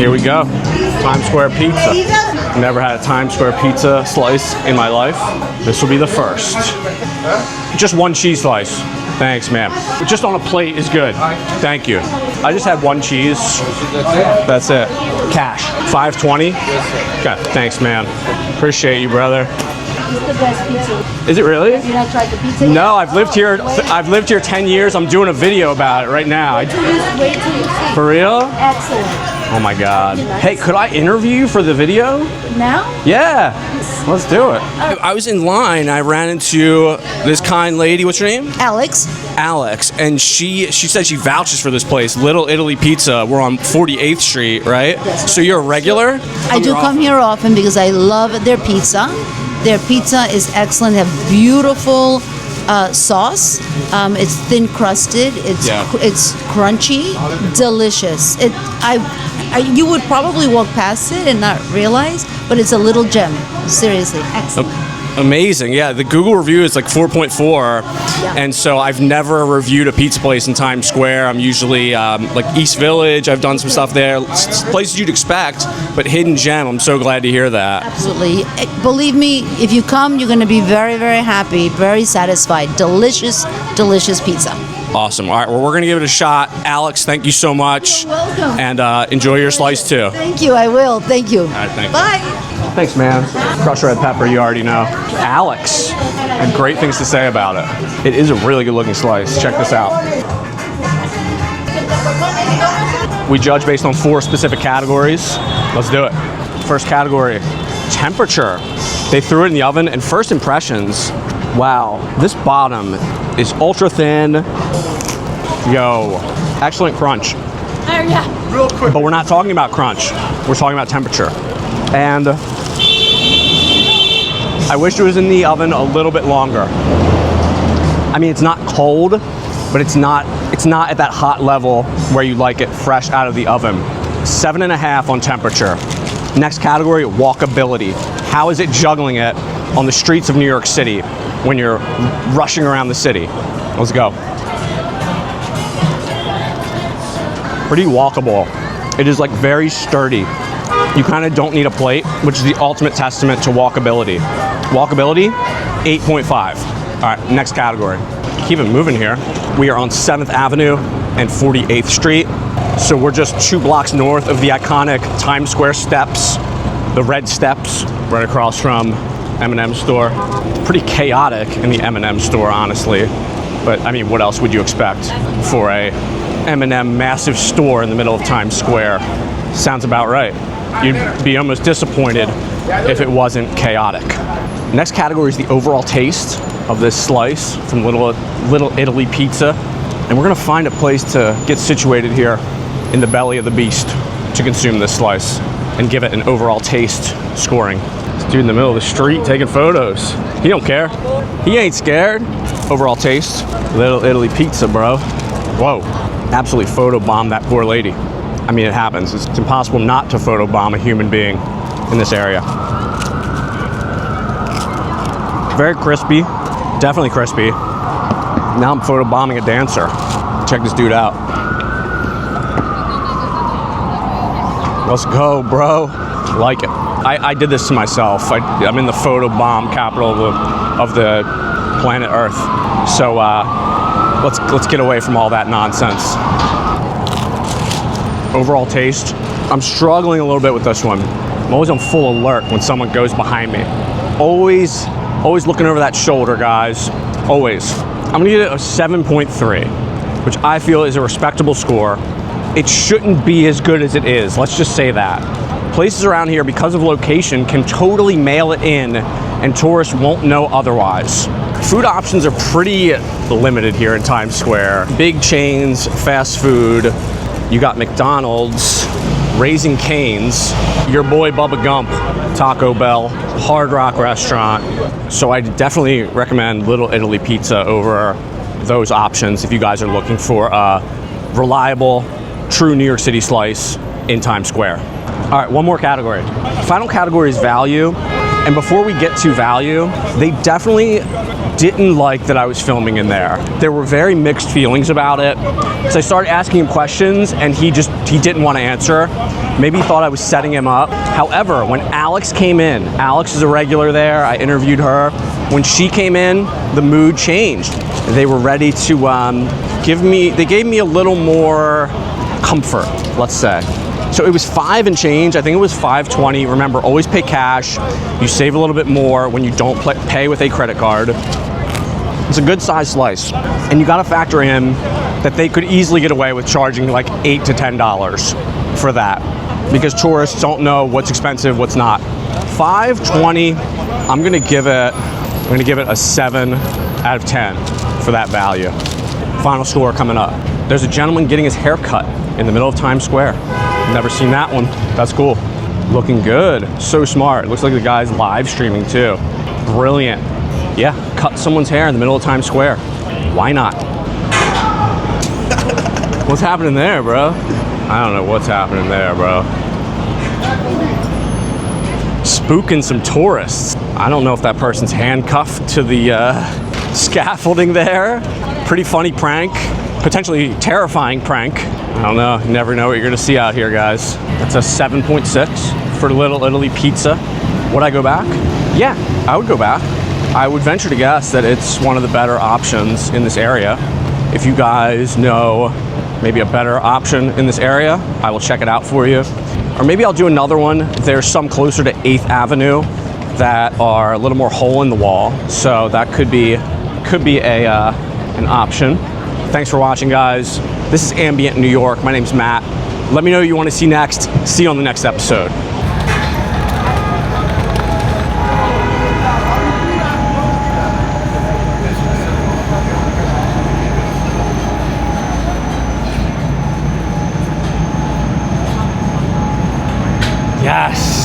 Here we go. Times Square pizza. Never had a Times Square pizza slice in my life. This will be the first. Just one cheese slice. Thanks, man. Just on a plate is good. Thank you. I just had one cheese. That's it. Cash. $5.20? Okay, thanks, man. Appreciate you, brother. It's the best pizza. Is it really? Have you not tried the pizza yet? No, I've lived here. I've lived here 10 years. I'm doing a video about it right now. Wait till you see. For real? Excellent. Oh my God. Hey, could I interview you for the video? Now? Yeah. Let's do it. I was in line. I ran into this kind lady. What's your name? Alex. Alex, and she said she vouches for this place, Little Italy Pizza. We're on 48th Street, right? Yes. So you're a regular? I do come here often because I love their pizza. Their pizza is excellent. They have beautiful sauce. It's thin crusted. It's crunchy, delicious. You would probably walk past it and not realize, but it's a little gem. Seriously, excellent. Amazing. Yeah, the Google review is like 4.4, and so I've never reviewed a pizza place in Times Square. I'm usually like East Village. I've done some stuff there. Places you'd expect, but hidden gem. I'm so glad to hear that. Absolutely. Believe me, if you come, you're going to be very, very happy, very satisfied. Delicious, delicious pizza. Awesome. All right, well, we're going to give it a shot. Alex, thank you so much. You're welcome. And enjoy your slice, too. Thank you. I will. Thank you. All right, thank you. Bye. Thanks, man. Crushed red pepper, you already know. Alex had great things to say about it. It is a really good-looking slice. Check this out. We judge based on 4 specific categories. Let's do it. First category, temperature. They threw it in the oven, and first impressions, wow, this bottom is ultra thin. Yo, excellent crunch. Real quick. But we're not talking about crunch. We're talking about temperature. And I wish it was in the oven a little bit longer. I mean, it's not cold, but it's not at that hot level where you like it fresh out of the oven. 7.5 on temperature. Next category, walkability. How is it juggling it on the streets of New York City when you're rushing around the city? Let's go. Pretty walkable. It is like very sturdy. You kind of don't need a plate, which is the ultimate testament to walkability. Walkability, 8.5. All right, next category. Keep it moving here. We are on 7th Avenue and 48th Street. So we're just 2 blocks north of the iconic Times Square steps, the red steps, right across from M&M store. Pretty chaotic in the M&M store, honestly. But I mean, what else would you expect for a M&M massive store in the middle of Times Square? Sounds about right. You'd be almost disappointed if it wasn't chaotic. Next category is the overall taste of this slice from Little Italy Pizza. And we're gonna find a place to get situated here in the belly of the beast to consume this slice and give it an overall taste scoring. This dude in the middle of the street taking photos. He don't care. He ain't scared. Overall taste, Little Italy Pizza, bro. Whoa, absolutely photobomb that poor lady. I mean, it happens. It's impossible not to photobomb a human being in this area. Very crispy, definitely crispy. Now I'm photobombing a dancer. Check this dude out. Let's go, bro. Like it. I did this to myself. I'm in the photobomb capital of the planet Earth. So let's get away from all that nonsense. Overall taste, I'm struggling a little bit with this one. I'm always on full alert when someone goes behind me. Always looking over that shoulder, guys. Always. I'm gonna give it a 7.3, which I feel is a respectable score. It shouldn't be as good as it is, let's just say that. Places around here, because of location, can totally mail it in and tourists won't know otherwise. Food options are pretty limited here in Times Square. Big chains, fast food. You got McDonald's, Raising Cane's, your boy Bubba Gump, Taco Bell, Hard Rock Restaurant. So I definitely recommend Little Italy Pizza over those options if you guys are looking for a reliable, true New York City slice in Times Square. All right, one more category. Final category is value. And before we get to value, they definitely didn't like that I was filming in there. There were very mixed feelings about it. So I started asking him questions and he didn't want to answer. Maybe he thought I was setting him up. However, when Alex came in, Alex is a regular there, I interviewed her. When she came in, the mood changed. They were ready to they gave me a little more comfort, let's say. So it was $5 and change. I think it was $5.20. Remember, always pay cash. You save a little bit more when you don't pay with a credit card. It's a good size slice. And you gotta factor in that they could easily get away with charging like $8 to $10 for that, because tourists don't know what's expensive, what's not. $5.20, I'm gonna give it a 7 out of 10 for that value. Final score coming up. There's a gentleman getting his hair cut in the middle of Times Square. Never seen that one. That's cool. Looking good. So smart. Looks like the guy's live streaming too. Brilliant. Yeah, cut someone's hair in the middle of Times Square. Why not? What's happening there, bro? I don't know what's happening there, bro. Spooking some tourists. I don't know if that person's handcuffed to the scaffolding there. Pretty funny prank. Potentially terrifying prank. I don't know. You never know what you're gonna see out here, guys. That's a 7.6 for Little Italy Pizza. Would I go back? Yeah, I would go back. I would venture to guess that it's one of the better options in this area. If you guys know maybe a better option in this area, I will check it out for you. Or maybe I'll do another one. There's some closer to 8th Avenue that are a little more hole in the wall. So that could be an option. Thanks for watching, guys. This is Ambient New York. My name's Matt. Let me know what you want to see next. See you on the next episode. Yes.